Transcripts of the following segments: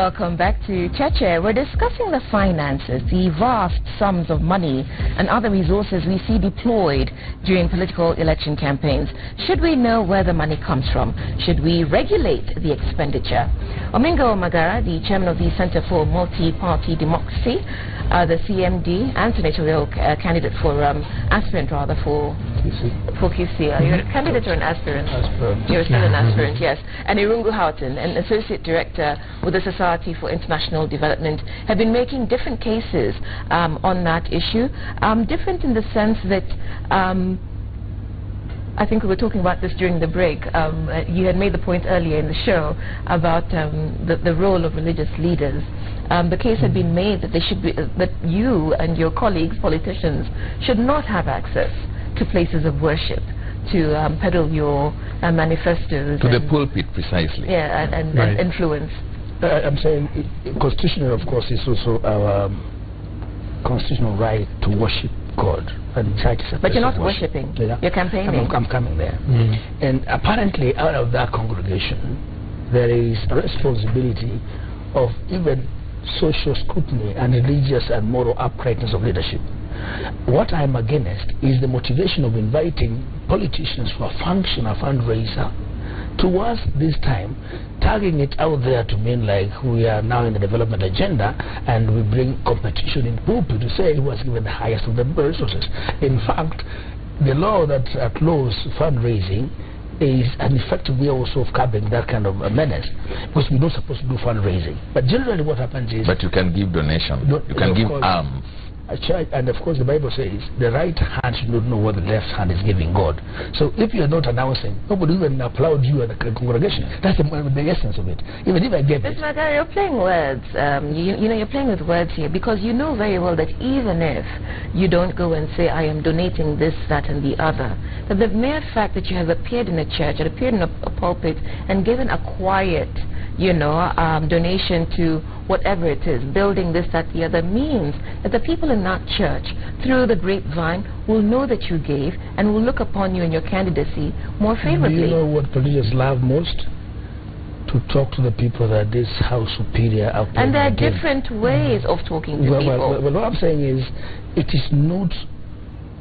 Welcome back to Cheche. We're discussing the finances, the vast sums of money and other resources we see deployed during political election campaigns. Should we know where the money comes from? Should we regulate the expenditure? Omingo Magara, the chairman of the Center for Multi-Party Democracy, the CMD, and senatorial candidate for aspirant rather for QC. You're a candidate or an aspirant? Aspirant. You're still an aspirant, yes. And Irungu Houghton, an associate director with the Society for International Development, have been making different cases on that issue. Different in the sense that I think we were talking about this during the break. You had made the point earlier in the show about the role of religious leaders. The case had been made that they should be, that you and your colleagues, politicians, should not have access to places of worship to peddle your manifestos. To the pulpit, precisely. Yeah, and influence. I'm saying, constitutional, of course, is also our constitutional right to worship God. And church is a but you're not worship. worshipping. Yeah. You're campaigning. I'm coming there. And apparently, out of that congregation, there is a responsibility of even social scrutiny and religious and moral uprightness of leadership. What I'm against is the motivation of inviting politicians for a function, a fundraiser, to us this time, tagging it out there to mean like we are now in the development agenda and we bring competition in pulpit to say who has given the highest of the resources. In fact, the law that allows fundraising is an effective way also of curbing that kind of a menace, because we're not supposed to do fundraising. But generally what happens is... But you can give donation, you can give alms. And of course the Bible says the right hand should not know what the left hand is giving God. So if you are not announcing, nobody even applaud you at the congregation. That's the essence of it. Even if I get it. Mr. Magara, you're playing words. You know, you're playing with words here, because you know very well that even if you don't go and say, I am donating this, that and the other, that the mere fact that you have appeared in a church, or appeared in a pulpit and given a quiet, you know, donation to whatever it is, building this, that, the other, means that the people in that church, through the grapevine, will know that you gave and will look upon you and your candidacy more favorably. Do you know what politicians love most? To talk to the people that this house superior are playing. And there are different ways of talking to people. Well, what I'm saying is, it is not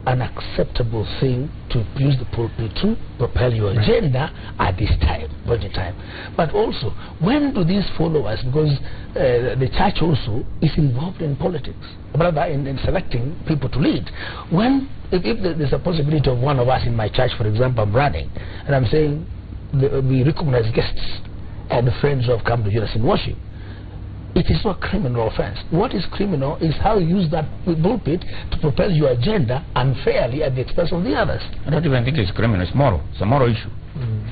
an acceptable thing to use the pulpit to propel your agenda at this time, budget time. But also, when do these followers, because the church also is involved in politics, rather in selecting people to lead. When, if there's a possibility of one of us in my church, for example, I'm running, and I'm saying we recognize guests and friends who have come to join us in worship, it is not a criminal offense. What is criminal is how you use that pulpit to propel your agenda unfairly at the expense of the others. I don't even think it's criminal, it's moral. It's a moral issue.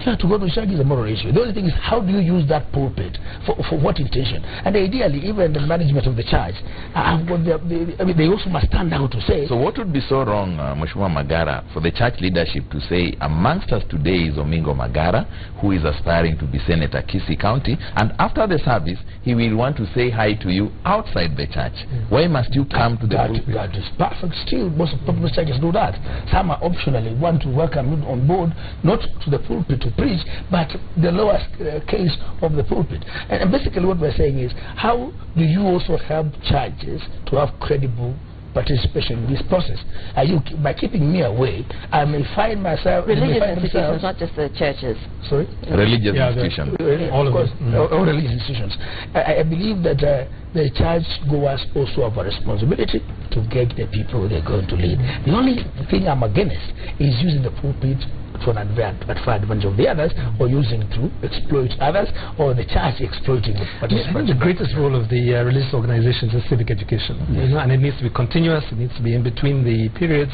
Yeah, to go to church is a moral issue. The only thing is, how do you use that pulpit? For what intention? And ideally, even the management of the church, I mean, they also must stand out to say... So what would be so wrong, Mheshimiwa Magara, for the church leadership to say, amongst us today is Omingo Magara, who is aspiring to be Senator Kisii County, and after the service, he will want to say hi to you outside the church. Why must you come to the pulpit? That is perfect. Still, most churches do that. Some are optionally want to welcome you on board, not to the pulpit to preach, but the lowest case of the pulpit. And basically what we're saying is, how do you also help churches to have credible participation in this process? Are you, by keeping me away, I may find myself... Religious institutions, not just the churches. Sorry? Religious institutions. All of them. All religious institutions. I believe that the church goers also have a responsibility to gauge the people they're going to lead. The only thing I'm against is using the pulpit for an advantage of the others, or using to exploit others, or the church exploiting the participants. I think the greatest role of the religious organizations is civic education, you know, and it needs to be continuous, it needs to be in between the periods,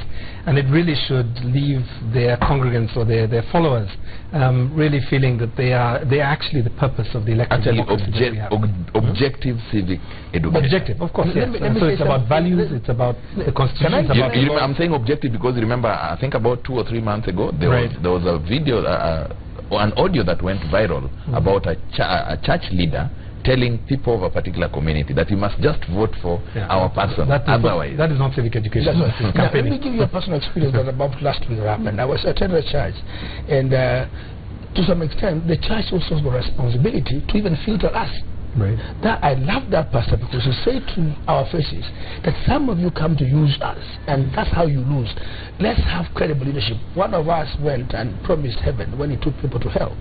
and it really should leave their congregants or their followers really feeling that they are actually the purpose of the elected democracy. Objective civic education. Objective, of course, yes. So it's about values, it's about the constitution. I'm saying objective because remember, I think about 2 or 3 months ago, there was a video, an audio that went viral about a church leader telling people of a particular community that you must just vote for our person. Otherwise, that is not civic education. Let me give you a personal experience that about last week happened. I was attending a church, and to some extent, the church also has a responsibility to even filter us Right. That I love that, Pastor, because you say to our faces that some of you come to use us, and that's how you lose. Let's have credible leadership. One of us went and promised heaven when he took people to hell.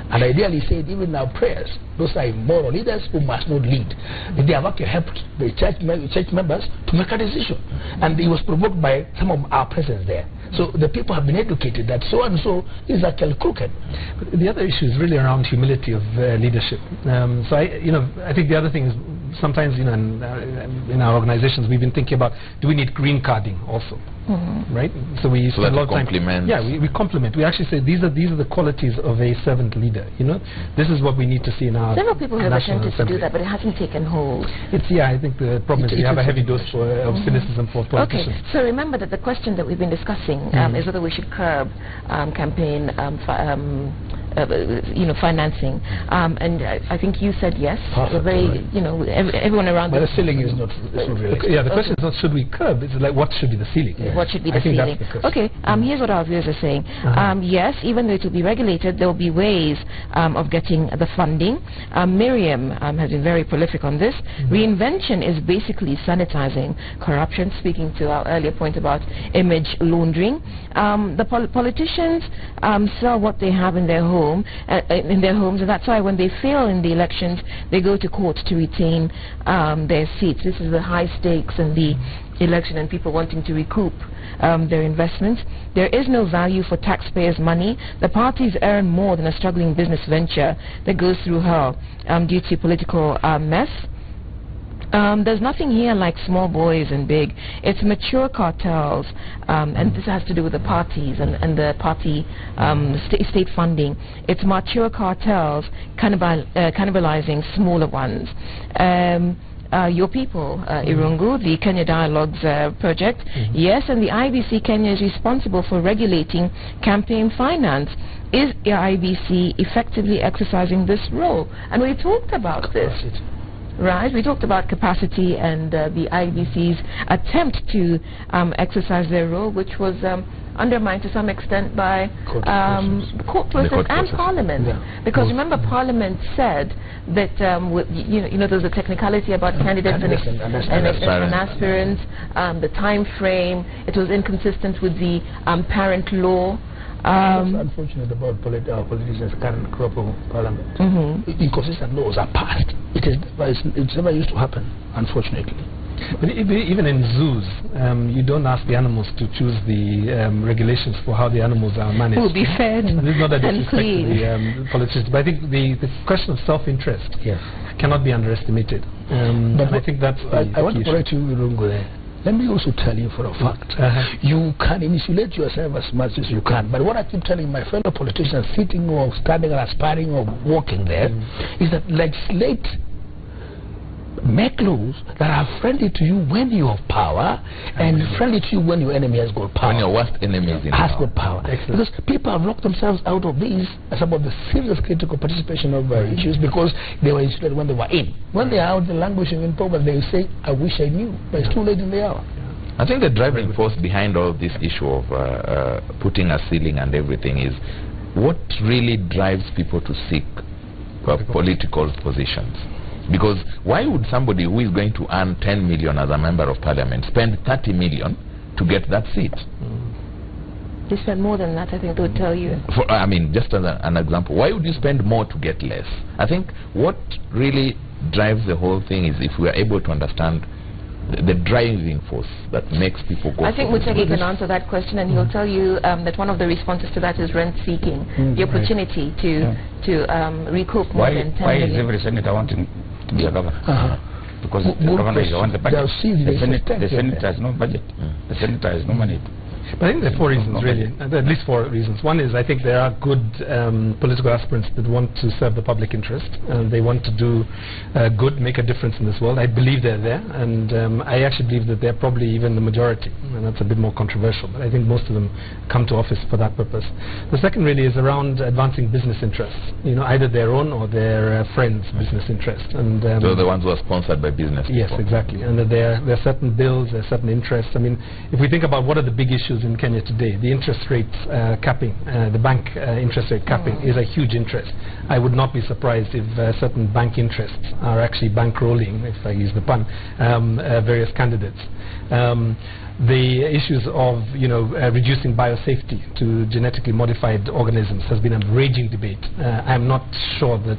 And ideally said, even in our prayers, those are immoral leaders who must not lead. They have actually helped the church members to make a decision. And it was provoked by some of our presence there. So the people have been educated that so and so is actually crooked. But the other issue is really around humility of leadership. So I think the other thing is sometimes in our organizations we've been thinking about, do we need green carding also? Right? So we spend a lot of time. Yeah, we compliment. We actually say these are the qualities of a servant leader. This is what we need to see in our. Several people have attempted to do that, but it hasn't taken hold. I think the problem is we have a heavy dose of cynicism for politicians. Okay, so remember that the question that we've been discussing is whether we should curb campaign financing, and I think you said yes. Perfect, very, everyone around. But the ceiling is not realistic. Yeah, the question is not should we curb. It's like what should be the ceiling. Yeah. What should be the ceiling? Okay. Here's what our viewers are saying. Yes, even though it will be regulated, there will be ways of getting the funding. Miriam has been very prolific on this. Reinvention is basically sanitizing corruption. Speaking to our earlier point about image laundering, the politicians sell what they have in their homes, and that's why when they fail in the elections, they go to court to retain their seats. This is the high stakes in the election and people wanting to recoup their investments. There is no value for taxpayers' money. The parties earn more than a struggling business venture that goes through hell due to political mess. There's nothing here like small boys and big. It's mature cartels, and this has to do with the parties and the party state funding. It's mature cartels cannibalizing smaller ones. Your people, Irungu, the Kenya Dialogues Project, yes, and the IBC Kenya is responsible for regulating campaign finance. Is the IBC effectively exercising this role? And we talked about this. Right, we talked about capacity and the IBC's attempt to exercise their role, which was undermined to some extent by court process and Parliament. Yeah. Because remember, Parliament said that there's a technicality about candidates and aspirants, the time frame. It was inconsistent with the parent law. What's unfortunate about our politicians' current crop of Parliament? Inconsistent laws are passed. It's never used to happen, unfortunately. But even in zoos, you don't ask the animals to choose the regulations for how the animals are managed. Will be fed this is not a and disrespect to the politicians, but I think the question of self-interest cannot be underestimated. But I think that's I want to correct you, Irungu, there. Let me also tell you for a fact, you can insulate yourself as much as you can. But what I keep telling my fellow politicians sitting or standing or aspiring or walking there is that legislate, make laws that are friendly to you when you have power and friendly to you when your enemy has got power. When your worst enemy is in has got power. Because people have locked themselves out of these, some of the serious critical participation of issues because they were insulated when they were in. When they are out languishing in power, they say, I wish I knew, but it's too late in the hour. I think the driving force behind all this issue of putting a ceiling and everything is what really drives people to seek political positions. Because why would somebody who is going to earn 10 million as a member of parliament spend 30 million to get that seat? They spend more than that, I think they would tell you. Just as an example, why would you spend more to get less? I think what really drives the whole thing is if we are able to understand the driving force that makes people go. I think Muchagi can answer that question, and he'll tell you that one of the responses to that is rent seeking, the opportunity to recoup more than 10 million. Why is every senator wanting to be a governor? Because the governor is on the budget. The Senate has no budget. The senator has no money. But I think there are 4 reasons, really, at least 4 reasons. One is I think there are good political aspirants that want to serve the public interest. They want to do good, make a difference in this world. I believe they're there, and I actually believe that they're probably even the majority, and that's a bit more controversial, but I think most of them come to office for that purpose. The second really is around advancing business interests, either their own or their friends' business interests. And so the ones who are sponsored by business people. Yes, exactly. And that there are certain bills, there are certain interests. If we think about what are the big issues issues in Kenya today. The interest rates capping, the bank interest rate capping is a huge interest. I would not be surprised if certain bank interests are actually bankrolling, if I use the pun, various candidates. The issues of reducing biosafety to genetically modified organisms has been a raging debate. I'm not sure that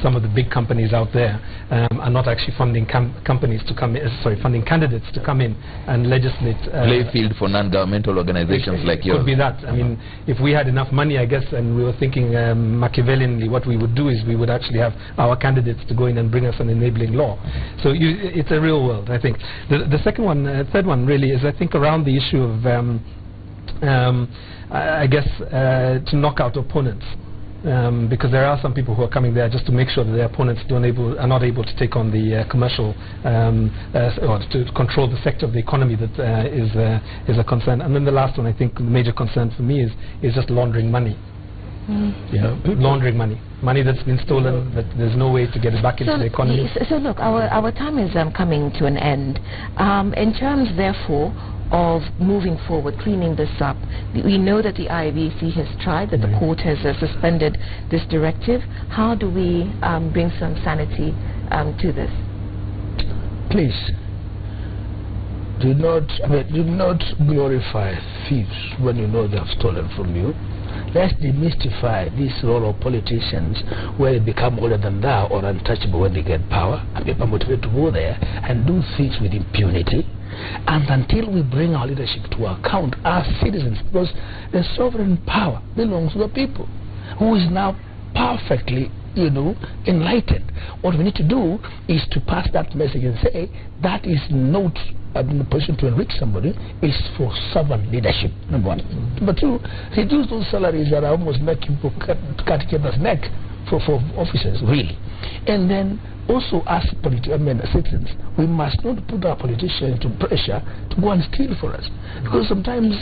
some of the big companies out there are not actually funding candidates to come in and legislate. Play field for non-governmental organizations like yours. Could be that. I mean, if we had enough money, I guess, and we were thinking Machiavellianly, what we would do is we would actually have our candidates to go in and bring us an enabling law. So it's a real world, I think. The second one, third one, really is, I think, around the issue of, I guess, to knock out opponents. Because there are some people who are coming there just to make sure that their opponents are not able to take on the commercial or to control the sector of the economy that is a concern. And then the last one, I think, the major concern for me is just laundering money. Laundering money that's been stolen, that there's no way to get it back into the economy. So look, our time is coming to an end. In terms, therefore, of moving forward, cleaning this up, we know that the IEBC has tried, that the court has suspended this directive. How do we bring some sanity to this? Please, do not glorify thieves when you know they have stolen from you. Let's demystify this role of politicians where they become older than thou or untouchable when they get power, and people are motivated to go there and do things with impunity. And until we bring our leadership to account as citizens, because the sovereign power belongs to the people, who is now perfectly enlightened. What we need to do is to pass that message and say that is not a position to enrich somebody, is for servant leadership, number one. Number two, reduce those salaries that are almost making people cut each other's neck for officers, really. And then also, as citizens, we must not put our politicians to pressure to go and steal for us, because sometimes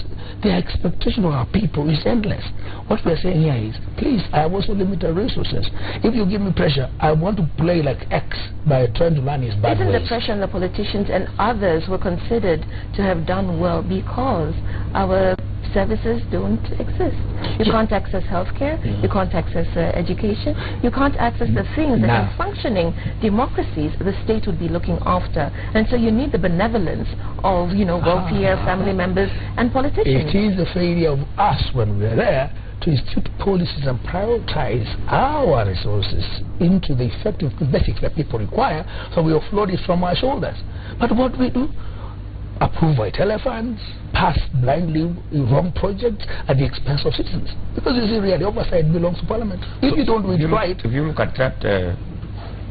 the expectation of our people is endless. What we are saying here is, please, I have also limited resources. If you give me pressure, I want to play like X by trying to learn his bad ways. Isn't the pressure on the politicians and others were considered to have done well because our services don't exist? You can't access healthcare, you can't access education, you can't access the things that in functioning democracies the state would be looking after. And so you need the benevolence of, wealthier family members and politicians. It is the failure of us when we are there to institute policies and prioritize our resources into the effective basics that people require, so we offload it from our shoulders. But what we do? Approve white elephants, pass blindly wrong projects at the expense of citizens. Because you see, really, oversight belongs to Parliament. If you don't do it right... If you look at that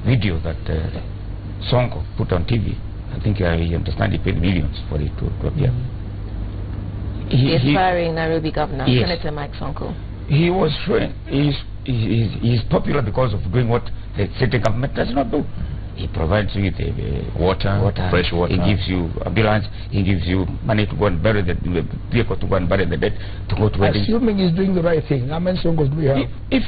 video that Sonko put on TV, I think I understand he paid millions for it to appear. The aspiring Nairobi governor, Senator Mike Sonko. He was showing he's popular because of doing what the state government does not do. He provides you with water, fresh water. He gives you ambulance. He gives you money to go and bury the vehicle, to go and bury the dead, to go to weddings. Assuming he's doing the right thing, how many Songos do we have? If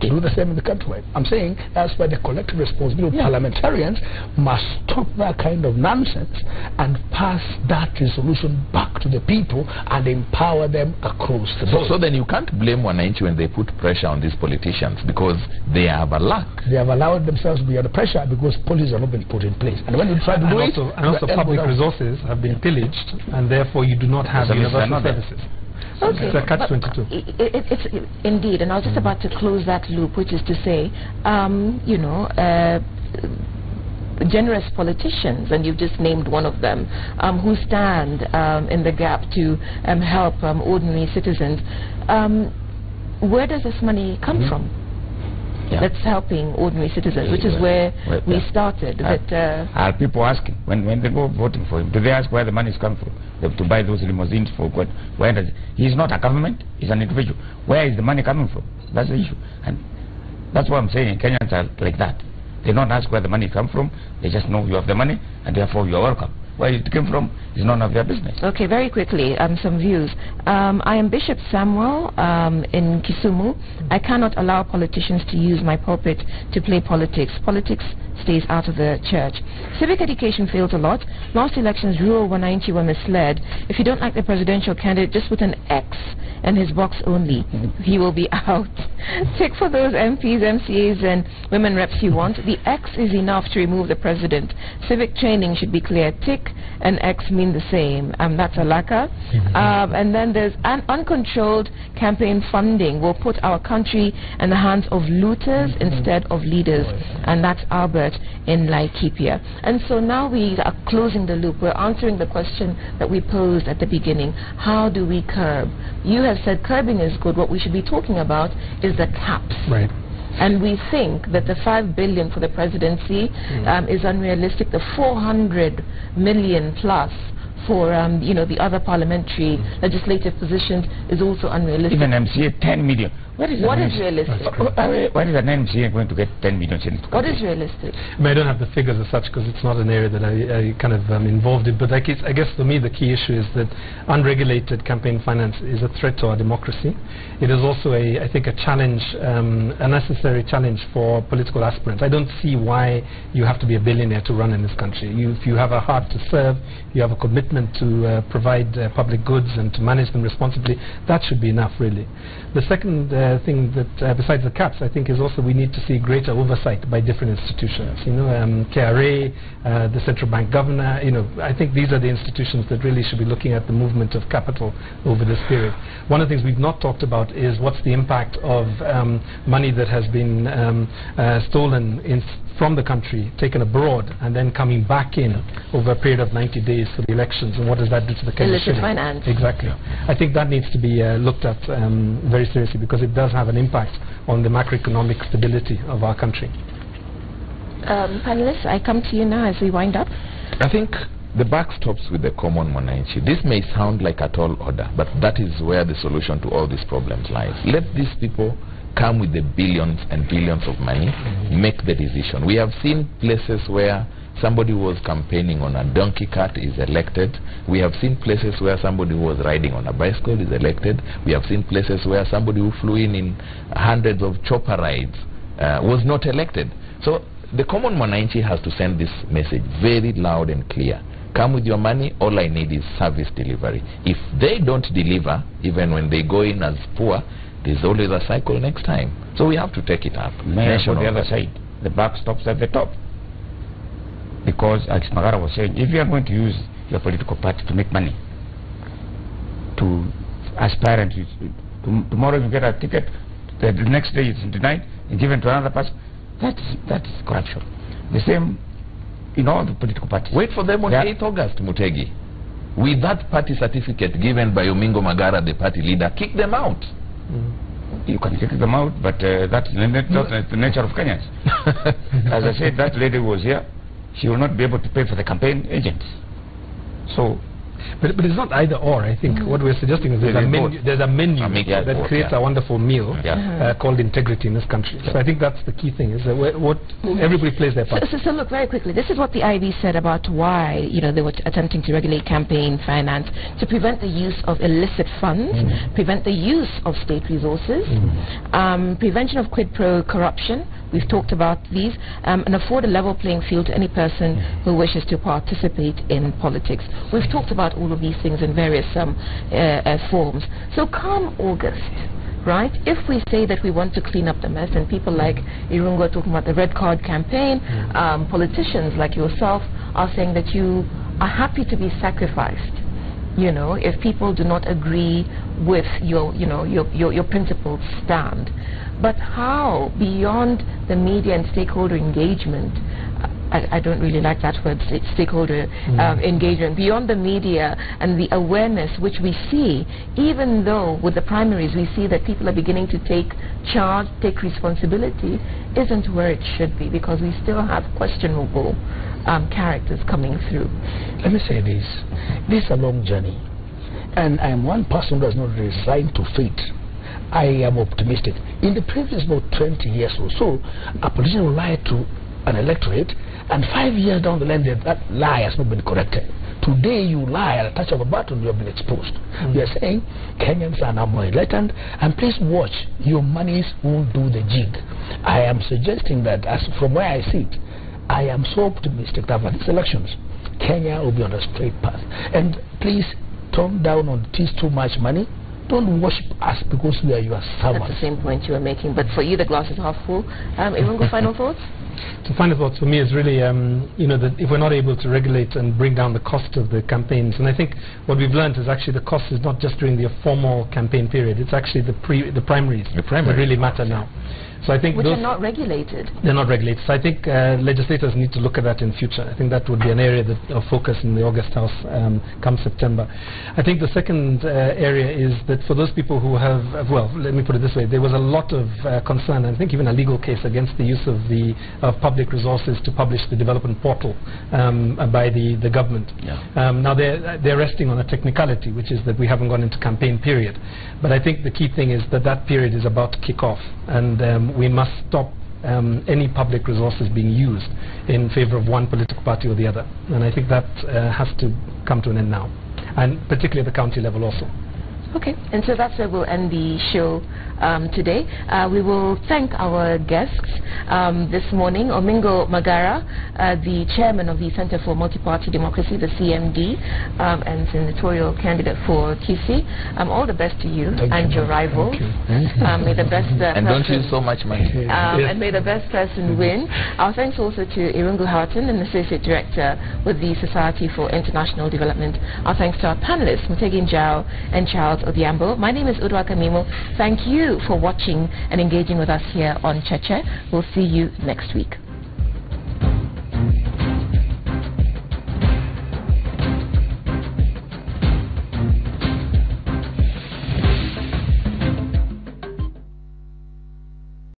to do the same in the country. I'm saying that's why the collective responsibility of parliamentarians must stop that kind of nonsense and pass that resolution back to the people and empower them across the board. So then you can't blame Wananchi when they put pressure on these politicians, because they have a lack. They have allowed themselves to be under pressure because policies have not been put in place. And when you try to do it, also public resources have been pillaged, and therefore you do not have universal services. Okay, it's a catch-22. It's indeed, and I was just about to close that loop, which is to say, generous politicians, and you've just named one of them, who stand in the gap to help ordinary citizens. Where does this money come from? That's helping ordinary citizens, which is where we started. Are people asking when they go voting for him? Do they ask where the money is coming from? To buy those limousines for what? Where does he's not a government? He's an individual. Where is the money coming from? That's the issue, and that's what I'm saying. Kenyans are like that. They don't ask where the money comes from. They just know you have the money, and therefore you are welcome. where it came from is none of their business. Okay, very quickly, some views. I am Bishop Samuel in Kisumu. I cannot allow politicians to use my pulpit to play politics. Politics stays out of the church. Civic education fails a lot. Last elections, Rule 190 were misled. If you don't like the presidential candidate, just put an X in his box only. He will be out. Tick for those MPs, MCAs, and women reps you want. The X is enough to remove the president. Civic training should be clear. Tick and X mean the same. That's a lacquer. And then there's an uncontrolled campaign funding will put our country in the hands of looters instead of leaders. And that's Albert in Laikipia. And so now we are closing the loop. We're answering the question that we posed at the beginning. How do we curb? You have said curbing is good. What we should be talking about is the caps. Right. And we think that the 5 billion for the presidency is unrealistic. The 400 million plus for the other parliamentary legislative positions is also unrealistic. Even MCA 10 million. What is realistic? Why is an MCA going to get 10 million? What is realistic? I don't have the figures as such because it's not an area that I kind of involved in. But I guess for me the key issue is that unregulated campaign finance is a threat to our democracy. It is also I think a challenge, a necessary challenge for political aspirants. I don't see why you have to be a billionaire to run in this country. If you have a heart to serve, you have a commitment to provide public goods and to manage them responsibly, that should be enough, really. The second thing that, besides the caps, I think is also we need to see greater oversight by different institutions. KRA, the central bank governor. I think these are the institutions that really should be looking at the movement of capital over this period. One of the things we've not talked about is what's the impact of money that has been stolen from the country, taken abroad, and then coming back in over a period of 90 days for the elections, and what does that do to the country? Illicit finance. Exactly. I think that needs to be looked at very seriously because it does have an impact on the macroeconomic stability of our country. Panelists, I come to you now as we wind up. I think the buck stops with the common mwananchi. This may sound like a tall order, but that is where the solution to all these problems lies. Let these people come with the billions and billions of money, make the decision. We have seen places where somebody who was campaigning on a donkey cart is elected. We have seen places where somebody who was riding on a bicycle is elected. We have seen places where somebody who flew in hundreds of chopper rides was not elected. So the common mwananchi has to send this message very loud and clear. Come with your money, all I need is service delivery. If they don't deliver, even when they go in as poor, there's always a cycle next time. So we have to take it up. On the other side, the buck stops at the top. Because, as Magara was saying, if you are going to use your political party to make money, to aspire and tomorrow you get a ticket, the next day it's denied and given to another person, that is corruption. The same in all the political parties. Wait for them on 8th August, Mutegi. With that party certificate given by Omingo Magara, the party leader, kick them out. You can kick them out, but that's not the nature of Kenyans. As I said, that lady was here. She will not be able to pay for the campaign agents. So, but it's not either or. I think what we're suggesting is there's a menu that creates a wonderful meal called integrity in this country. So I think that's the key thing, is that everybody plays their part. So look, very quickly, this is what the IB said about why they were attempting to regulate campaign finance, to prevent the use of illicit funds, prevent the use of state resources, prevention of quid pro corruption. We've talked about these, and afford a level playing field to any person who wishes to participate in politics. We've talked about all of these things in various forms. So come August, right, if we say that we want to clean up the mess, and people like Irungu are talking about the red card campaign, politicians like yourself are saying that you are happy to be sacrificed, if people do not agree with your principled stand. But how, beyond the media and stakeholder engagement, I don't really like that word, stakeholder engagement, beyond the media and the awareness which we see, even though with the primaries we see that people are beginning to take charge, take responsibility, isn't where it should be, because we still have questionable characters coming through. Let me say this. This is a long journey, and I am one person who does not resign to fate. I am optimistic. In the previous about 20 years or so, a politician will lie to an electorate, and 5 years down the line, that lie has not been corrected. Today you lie at a touch of a button, you have been exposed. We are saying Kenyans are now more enlightened, and please watch, your monies won't do the jig. I am suggesting that, as from where I sit, I am so optimistic that after these elections, Kenya will be on a straight path. And please tone down on it is too much money. Don't worship us because we are your servants. That's the same point you were making, but for you the glass is half full. Irungu, final thoughts? So final thoughts for me is really, that if we're not able to regulate and bring down the cost of the campaigns, and I think what we've learned is actually the cost is not just during the formal campaign period, it's actually the primaries that really matter now. So I think which are not regulated. They're not regulated. So I think legislators need to look at that in future. I think that would be an area of focus in the August House come September. I think the second area is that for those people who have, well, let me put it this way, there was a lot of concern, and I think even a legal case against the use of public resources to publish the development portal by the government. Yeah. Now they're resting on a technicality, which is that we haven't gone into campaign period. But I think the key thing is that period is about to kick off, and we must stop any public resources being used in favor of one political party or the other. And I think that has to come to an end now, and particularly at the county level also. Okay, and so that's where we'll end the show today. We will thank our guests this morning, Omingo Magara, the chairman of the Center for Multi-Party Democracy, the CMD, and senatorial candidate for Kisi. All the best to you and your rivals. May the best and don't use so much money. And may the best person win. Our thanks also to Irungu Houghton, an associate director with the Society for International Development. Our thanks to our panelists, Mutegi Njau and Charles Odhiambo. My name is Udwa Kamimo. Thank you for watching and engaging with us here on Cheche. We'll see you next week.